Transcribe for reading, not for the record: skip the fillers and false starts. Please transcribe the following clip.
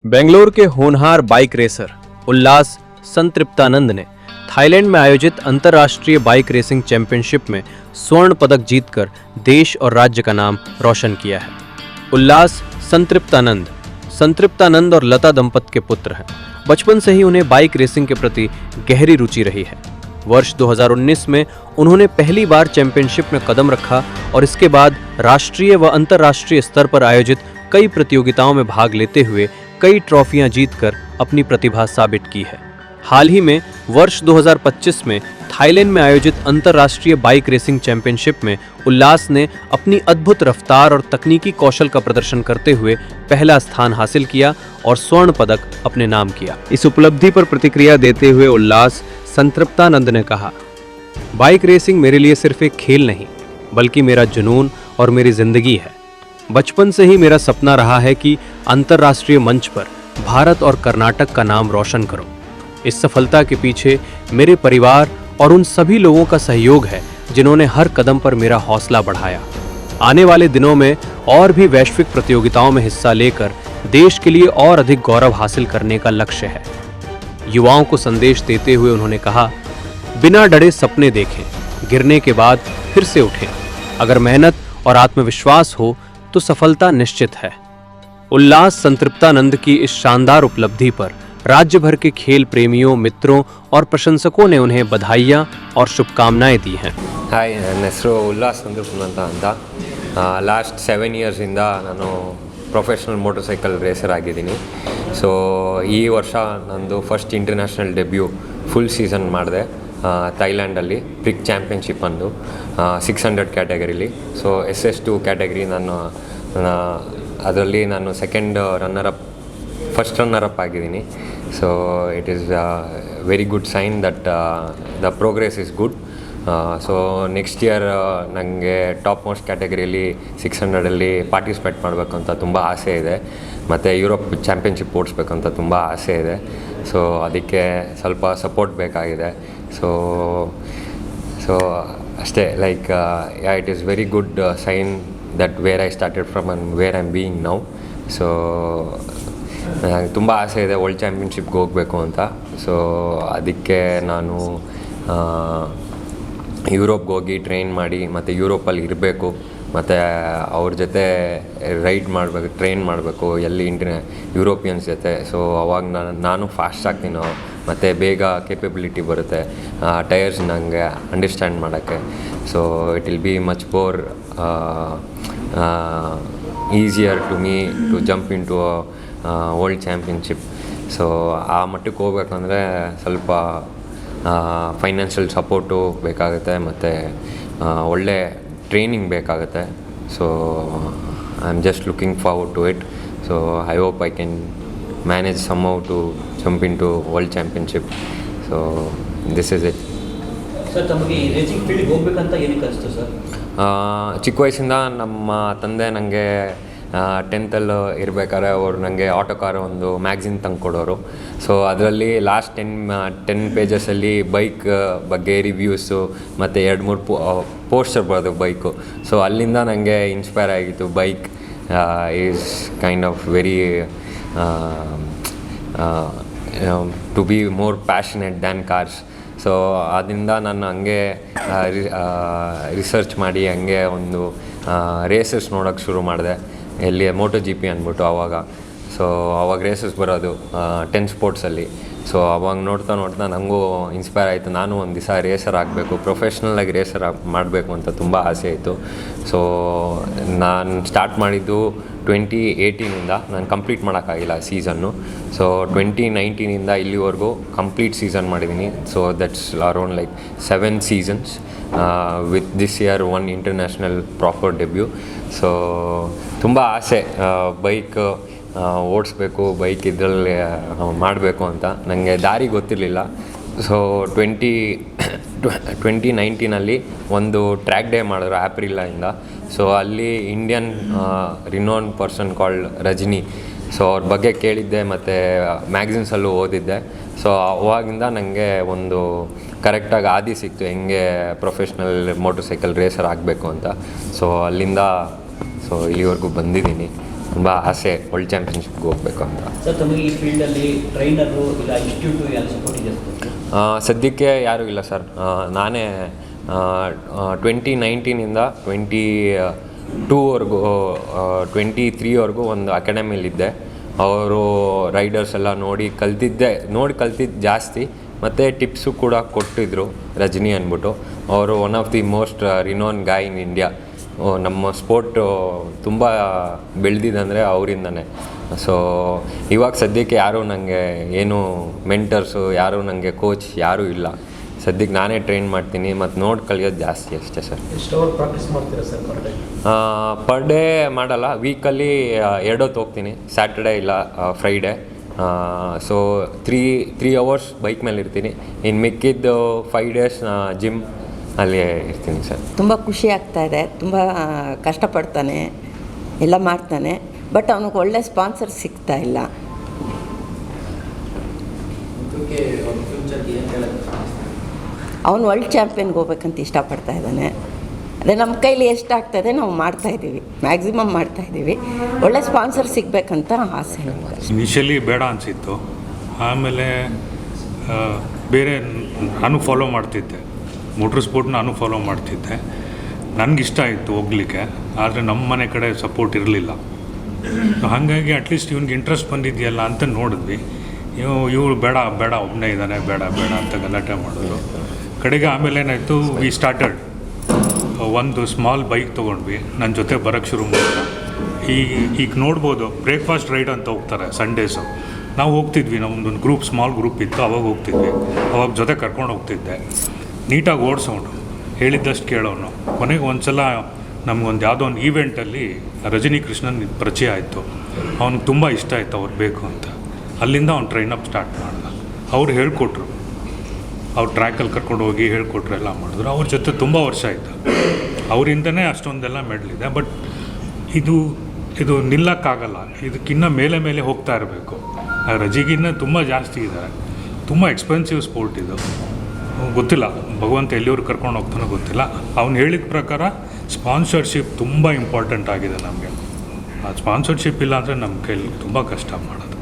बेंगलोर के होनहार bike racer उल्लास संतृप्तानंद ने थाईलैंड में आयोजित अंतर्राष्ट्रीय बाइक रेसिंग चैंपियनशिप में स्वर्ण पदक जीतकर देश और राज्य का नाम रोशन किया है। उल्लास संतृप्तानंद और लता दंपत के पुत्र हैं। बचपन से ही उन्हें बाइक रेसिंग के प्रति गहरी रुचि रही है। वर्ष 2019 में उन्होंने पहली बार चैंपियनशिप में कदम रखा और इसके बाद राष्ट्रीय व अंतर्राष्ट्रीय स्तर पर आयोजित कई प्रतियोगिताओं में भाग लेते हुए कई ट्रॉफियां जीतकर अपनी प्रतिभा साबित की है। हाल ही में वर्ष 2025 में थाईलैंड में आयोजित अंतर्राष्ट्रीय बाइक रेसिंग चैंपियनशिप में उल्लास ने अपनी अद्भुत रफ्तार और तकनीकी कौशल का प्रदर्शन करते हुए पहला स्थान हासिल किया और स्वर्ण पदक अपने नाम किया। इस उपलब्धि पर प्रतिक्रिया देते हुए उल्लास संतृप्तानंद ने कहा, बाइक रेसिंग मेरे लिए सिर्फ एक खेल नहीं बल्कि मेरा जुनून और मेरी जिंदगी है। बचपन से ही मेरा सपना रहा है कि अंतर्राष्ट्रीय मंच पर भारत और कर्नाटक का नाम रोशन करूं। इस सफलता के पीछे मेरे परिवार और उन सभी लोगों का सहयोग है जिन्होंने हर कदम पर मेरा हौसला बढ़ाया। आने वाले दिनों में और भी वैश्विक प्रतियोगिताओं में हिस्सा लेकर देश के लिए और अधिक गौरव हासिल करने का लक्ष्य है। युवाओं को संदेश देते हुए उन्होंने कहा, बिना डरे सपने देखें, गिरने के बाद फिर से उठें। अगर मेहनत और आत्मविश्वास हो तो सफलता निश्चित है। उल्लास संतृप्तानंद की इस शानदार उपलब्धि पर राज्य भर के खेल प्रेमियों, मित्रों और प्रशंसकों ने उन्हें बधाइयां और शुभकामनाएं दी हैं। ಹಾಯ್, ನನ್ನ ಹೆಸರು ಉಲ್ಲಾಸ್ ಸಂತೃಪ್ತಾನಂದ ಅಂತ. ಲಾಸ್ಟ್ 7 ಇಯರ್ಸಿಂದ ನಾನು ಪ್ರೊಫೆಷ್ನಲ್ ಮೋಟರ್ ಸೈಕಲ್ ರೇಸರ್ ಆಗಿದ್ದೀನಿ. ಸೊ ಈ ವರ್ಷ ನಂದು first international debut full season ಮಾಡಿದೆ ಥೈಲ್ಯಾಂಡಲ್ಲಿ ಪ್ರಿಕ್ ಚಾಂಪಿಯನ್ಶಿಪ್ ಅಂದು 600 ಕ್ಯಾಟಗರಿಲಿ. ಸೊ SS2 ಕ್ಯಾಟಗರಿ ಅದರಲ್ಲಿ ನಾನು ಸೆಕೆಂಡ್ ಫಸ್ಟ್ ರನ್ನರಪ್ ಆಗಿದ್ದೀನಿ. So it is very good sign that the progress is good. So next year ನನಗೆ ಟಾಪ್ ಮೋಸ್ಟ್ ಕ್ಯಾಟಗರಿಯಲ್ಲಿ 600ಅಲ್ಲಿ ಪಾರ್ಟಿಸಿಪೇಟ್ ಮಾಡಬೇಕು ಅಂತ ತುಂಬ ಆಸೆ ಇದೆ. ಮತ್ತು ಯುರೋಪ್ ಚಾಂಪಿಯನ್ಶಿಪ್ ಓಡಿಸ್ಬೇಕು ಅಂತ ತುಂಬ ಆಸೆ ಇದೆ. ಸೊ ಅದಕ್ಕೆ ಸ್ವಲ್ಪ ಸಪೋರ್ಟ್ ಬೇಕಾಗಿದೆ. ಸೊ ಅಷ್ಟೇ, like it is very good sign that where I started from and where I am being now. So ನನಗೆ ತುಂಬ ಆಸೆ ಇದೆ ವರ್ಲ್ಡ್ ಚಾಂಪಿಯನ್ಶಿಪ್ಗೆ ಹೋಗಬೇಕು ಅಂತ. ಸೊ ಅದಕ್ಕೆ ನಾನು ಯುರೋಪ್ಗೆ ಹೋಗಿ ಟ್ರೈನ್ ಮಾಡಿ ಮತ್ತು ಯುರೋಪಲ್ಲಿ ಇರಬೇಕು, ಮತ್ತು ಅವ್ರ ಜೊತೆ ರೈಡ್ ಮಾಡಬೇಕು, ಟ್ರೈನ್ ಮಾಡಬೇಕು ಎಲ್ಲಿ ಯುರೋಪಿಯನ್ಸ್ ಜೊತೆ. ಸೊ ಅವಾಗ ನಾನು ಫಾಸ್ಟ್ ಆಗ್ತೀನೋ ಮತ್ತು ಬೇಗ ಕೇಪಬಿಲಿಟಿ ಬರುತ್ತೆ, ಟೈರ್ಸ್ ನನಗೆ ಅಂಡರ್ಸ್ಟ್ಯಾಂಡ್ ಮಾಡೋಕ್ಕೆ. So it will be much more easier to me to jump into world championship. So ಆ ಮಟ್ಟಕ್ಕೆ ಹೋಗ್ಬೇಕಂದ್ರೆ ಸ್ವಲ್ಪ ಫೈನಾನ್ಷಿಯಲ್ ಸಪೋರ್ಟು ಬೇಕಾಗುತ್ತೆ ಮತ್ತು ಒಳ್ಳೆ ಟ್ರೈನಿಂಗ್ ಬೇಕಾಗುತ್ತೆ. So I am just looking forward to it. So I hope I can manage somehow to jump into world championship. So this is it. Sir, ತಮಗೆ ಈ ರೇಸಿಂಗ್ ಫೀಲ್ಡ್ಗೆ ಹೋಗ್ಬೇಕಂತ ಏನಕ್ಕೆ ಅನಿಸ್ತು ಸರ್? ಚಿಕ್ಕ ವಯಸ್ಸಿಂದ ನಮ್ಮ ತಂದೆ ನನಗೆ 10th ಇರಬೇಕಾದ್ರೆ ಅವರು ನನಗೆ ಆಟೋ ಕಾರ್ ಒಂದು ಮ್ಯಾಗ್ಝಿನ್ ತಂದು ಕೊಡೋರು. ಸೊ ಅದರಲ್ಲಿ ಲಾಸ್ಟ್ 10 ಪೇಜಸಲ್ಲಿ ಬೈಕ್ ಬಗ್ಗೆ ರಿವ್ಯೂಸು ಮತ್ತು 2-3 ಪೋಸ್ಟರ್ ಬರೋದು ಬೈಕು. ಸೊ ಅಲ್ಲಿಂದ ನನಗೆ ಇನ್ಸ್ಪೈರ್ ಆಗಿತ್ತು. Bike is kind of very to be more passionate than cars. So ಅದರಿಂದ ನಾನು ಹಂಗೆ ರಿಸರ್ಚ್ ಮಾಡಿ ಹಂಗೆ ಒಂದು ರೇಸಸ್ ನೋಡೋಕ್ಕೆ ಶುರು ಮಾಡಿದೆ, ಎಲ್ಲಿ MotoGP ಅಂದ್ಬಿಟ್ಟು ಆವಾಗ. ಸೊ ಆವಾಗ ರೇಸಸ್ ಬರೋದು 10 ಸ್ಪೋರ್ಟ್ಸಲ್ಲಿ. ಸೊ ಅವಾಗ ನೋಡ್ತಾ ನನಗೂ ಇನ್ಸ್ಪೈರ್ ಆಯಿತು, ನಾನು ಒಂದು ದಿವಸ ರೇಸರ್ ಆಗಬೇಕು, ಪ್ರೊಫೆಷ್ನಲಾಗಿ ರೇಸರ್ ಮಾಡಬೇಕು ಅಂತ ತುಂಬ ಆಸೆ ಆಯಿತು. ಸೊ ನಾನು ಸ್ಟಾರ್ಟ್ ಮಾಡಿದ್ದು 2018ಇಂದ ನಾನು ಕಂಪ್ಲೀಟ್ ಮಾಡೋಕ್ಕಾಗಿಲ್ಲ ಸೀಸನ್ನು. ಸೊ 2019ಇಂದ ಇಲ್ಲಿವರೆಗೂ ಕಂಪ್ಲೀಟ್ ಸೀಸನ್ ಮಾಡಿದ್ದೀನಿ. So that's around like 7 seasons with this year 1 international proper debut. So ತುಂಬ ಆಸೆ ಬೈಕ್ ಓಡಿಸ್ಬೇಕು, ಬೈಕ್ ಇದರಲ್ಲಿ ಮಾಡಬೇಕು ಅಂತ. ನನಗೆ ದಾರಿ ಗೊತ್ತಿರಲಿಲ್ಲ. ಸೊ 2019ಅಲ್ಲಿ ಒಂದು ಟ್ರ್ಯಾಕ್ ಡೇ ಮಾಡಿದ್ರು ಆ್ಯಪ್ರಿಲಿಂದ. ಸೊ ಅಲ್ಲಿ Indian renowned person called Rajani. So ಅವ್ರ ಬಗ್ಗೆ ಕೇಳಿದ್ದೆ ಮತ್ತು ಮ್ಯಾಗ್ಝಿನ್ಸಲ್ಲೂ ಓದಿದ್ದೆ. ಸೊ ಅವಾಗಿಂದ ನನಗೆ ಒಂದು ಕರೆಕ್ಟಾಗಿ ಆದಿ ಸಿಕ್ತು ಹೆಂಗೆ ಪ್ರೊಫೆಷ್ನಲ್ ಮೋಟರ್ ಸೈಕಲ್ ರೇಸರ್ ಆಗಬೇಕು ಅಂತ. ಸೊ ಅಲ್ಲಿಂದ ಇಲ್ಲಿವರೆಗೂ ಬಂದಿದ್ದೀನಿ. ತುಂಬ ಆಸೆ ವರ್ಲ್ಡ್ ಚಾಂಪಿಯನ್ಶಿಪ್ಗೆ ಹೋಗಬೇಕು ಅಂತ. ಸರ್ ತಮಗೆ ಈ ಫೀಲ್ಡಲ್ಲಿ ಟ್ರೈನರು ಇಲ್ಲ ಇನ್ಸ್ಟಿಟ್ಯೂಟು ಯಾರು ಸಪೋರ್ಟ್ ಇದೆ ಸರ್? ಸದ್ಯಕ್ಕೆ ಯಾರೂ ಇಲ್ಲ ಸರ್. ನಾನೇ 2019ಇಂದ 22ವರೆಗೂ 23ವರೆಗೂ ಒಂದು ಅಕಾಡೆಮಿಲಿದ್ದೆ. ಅವರು ರೈಡರ್ಸ್ ಎಲ್ಲ ನೋಡಿ ಕಲ್ತಿದ್ದು ಜಾಸ್ತಿ, ಮತ್ತು ಟಿಪ್ಸು ಕೂಡ ಕೊಟ್ಟಿದ್ದರು. ರಜನಿ ಅಂದ್ಬಿಟ್ಟು ಅವರು one of the most renowned guy in India. ನಮ್ಮ ಸ್ಪೋರ್ಟು ತುಂಬ ಬೆಳೆದಿದ್ದಂದರೆ ಅವರಿಂದನೇ. ಸೊ ಇವಾಗ ಸದ್ಯಕ್ಕೆ ಯಾರೂ ನನಗೆ ಏನು ಮೆಂಟರ್ಸು, ಯಾರೂ ನನಗೆ ಕೋಚ್ ಯಾರೂ ಇಲ್ಲ. ಸದ್ಯಕ್ಕೆ ನಾನೇ ಟ್ರೈನ್ ಮಾಡ್ತೀನಿ ಮತ್ತು ನೋಡಿ ಕಲಿಯೋದು ಜಾಸ್ತಿ ಅಷ್ಟೇ ಸರ್. ಎಷ್ಟು ಅವರ್ ಪ್ರಾಕ್ಟೀಸ್ ಮಾಡ್ತೀರಾ sir per day? Per day ಮಾಡಲ್ಲ, ವೀಕಲ್ಲಿ 2 ಹೊತ್ತು ಹೋಗ್ತೀನಿ, ಸ್ಯಾಟರ್ಡೇ ಇಲ್ಲ ಫ್ರೈಡೇ. ಸೊ 3 ಅವರ್ಸ್ ಬೈಕ್ ಮೇಲೆ ಇರ್ತೀನಿ. ಇನ್ನು ಮಿಕ್ಕಿದ್ದು 5 ಡೇಸ್ ಜಿಮ್ ಅಲ್ಲಿ ಇರ್ತೀನಿ ಸರ್. ತುಂಬ ಖುಷಿ ಆಗ್ತಾಯಿದೆ. ತುಂಬ ಕಷ್ಟಪಡ್ತಾನೆ, ಎಲ್ಲ ಮಾಡ್ತಾನೆ, ಬಟ್ ಅವನಿಗೆ ಒಳ್ಳೆ ಸ್ಪಾನ್ಸರ್ ಸಿಗ್ತಾ ಇಲ್ಲ. ಅವನು ವರ್ಲ್ಡ್ ಚಾಂಪಿಯನ್ಗೆ ಹೋಗ್ಬೇಕಂತ ಇಷ್ಟಪಡ್ತಾ ಇದ್ದಾನೆ. ಅದೇ ನಮ್ಮ ಕೈಲಿ ಎಷ್ಟಾಗ್ತದೆ ನಾವು ಮಾಡ್ತಾಯಿದ್ದೀವಿ, ಮ್ಯಾಕ್ಸಿಮಮ್ ಮಾಡ್ತಾಯಿದ್ದೀವಿ. ಒಳ್ಳೆ ಸ್ಪಾನ್ಸರ್ ಸಿಗಬೇಕಂತ ಆಸೆ ನಮ್ಗೆ. ಇನಿಷಿಯಲಿ ಬೇಡ ಅನಿಸಿತ್ತು, ಆಮೇಲೆ ಬೇರೆ ನಾನು ಫಾಲೋ ಮಾಡ್ತಿದ್ದೆ, ಮೋಟ್ರ್ ಸ್ಪೋರ್ಟ್ ನಾನು ಫಾಲೋ ಮಾಡ್ತಿದ್ದೆ. ನನಗಿಷ್ಟ ಆಯಿತು ಹೋಗ್ಲಿಕ್ಕೆ, ಆದರೆ ನಮ್ಮ ಮನೆ ಕಡೆ ಸಪೋರ್ಟ್ ಇರಲಿಲ್ಲ. ಹಾಗಾಗಿ ಅಟ್ಲೀಸ್ಟ್ ಇವ್ನಿಗೆ ಇಂಟ್ರೆಸ್ಟ್ ಬಂದಿದೆಯಲ್ಲ ಅಂತ ನೋಡಿದ್ವಿ. ಇವಳು ಬೇಡ ಒಬ್ಬನೇ ಇದ್ದಾನೆ, ಬೇಡ ಅಂತ ಗಲಾಟೆ ಮಾಡಿದ್ರು. ಕಡೆಗೆ ಆಮೇಲೆ ಏನಾಯಿತು, ವಿ ಸ್ಟಾರ್ಟೆಡ್ ಒಂದು ಸ್ಮಾಲ್ ಬೈಕ್ ತೊಗೊಂಡ್ವಿ, ನನ್ನ ಜೊತೆ ಬರೋಕ್ಕೆ ಶುರು ಮಾಡಿದ. ಈಗ ನೋಡ್ಬೋದು, ಬ್ರೇಕ್ಫಾಸ್ಟ್ ರೈಡ್ ಅಂತ ಹೋಗ್ತಾರೆ ಸಂಡೇಸು. ನಾವು ಹೋಗ್ತಿದ್ವಿ, ನಮ್ಮದೊಂದು ಸ್ಮಾಲ್ ಗ್ರೂಪ್ ಇತ್ತು, ಅವಾಗ ಹೋಗ್ತಿದ್ವಿ. ಅವಾಗ ಜೊತೆ ಕರ್ಕೊಂಡು ಹೋಗ್ತಿದ್ದೆ. ನೀಟಾಗಿ ಓಡಿಸೋನು, ಹೇಳಿದ್ದಷ್ಟು ಕೇಳೋನು. ಕೊನೆಗೆ ಒಂದು ಸಲ ನಮಗೊಂದು ಯಾವುದೋ ಒಂದು ಈವೆಂಟಲ್ಲಿ ರಜನಿ ಕೃಷ್ಣನ್ ಪರಿಚಯ ಆಯಿತು. ಅವ್ನಿಗೆ ತುಂಬ ಇಷ್ಟ ಆಯಿತು ಅವ್ರು ಬೇಕು ಅಂತ. ಅಲ್ಲಿಂದ ಅವ್ನು ಟ್ರೈನಪ್ ಸ್ಟಾರ್ಟ್ ಮಾಡ್ದ. ಅವ್ರು ಹೇಳ್ಕೊಟ್ರು, ಅವ್ರು ಟ್ರ್ಯಾಕಲ್ಲಿ ಕರ್ಕೊಂಡು ಹೋಗಿ ಹೇಳ್ಕೊಟ್ರು, ಎಲ್ಲ ಮಾಡಿದ್ರು. ಅವ್ರ ಜೊತೆ ತುಂಬ ವರ್ಷ ಆಯಿತು. ಅವರಿಂದನೇ ಅಷ್ಟೊಂದೆಲ್ಲ ಮೆಡಲಿದೆ. ಬಟ್ ಇದು ನಿಲ್ಲಕ್ಕಾಗಲ್ಲ, ಇದಕ್ಕಿನ್ನ ಮೇಲೆ ಹೋಗ್ತಾ ಇರಬೇಕು. ರಜಿಗಿನ್ನ ತುಂಬ ಜಾಸ್ತಿ ಇದ್ದಾರೆ. ತುಂಬ ಎಕ್ಸ್ಪೆನ್ಸಿವ್ ಸ್ಪೋರ್ಟ್ ಇದು. ಗೊತ್ತಿಲ್ಲ ಭಗವಂತ ಎಲ್ಲಿಯವ್ರು ಕರ್ಕೊಂಡು ಹೋಗ್ತಾನೋ ಗೊತ್ತಿಲ್ಲ. ಅವ್ನು ಹೇಳಿದ ಪ್ರಕಾರ ಸ್ಪಾನ್ಸರ್ಶಿಪ್ ತುಂಬ ಇಂಪಾರ್ಟೆಂಟ್ ಆಗಿದೆ ನಮಗೆ. ಆ ಸ್ಪಾನ್ಸರ್ಶಿಪ್ ಇಲ್ಲ ಅಂದರೆ ನಮ್ಮ ಕೈಲಿ ತುಂಬ ಕಷ್ಟ ಮಾಡೋದು.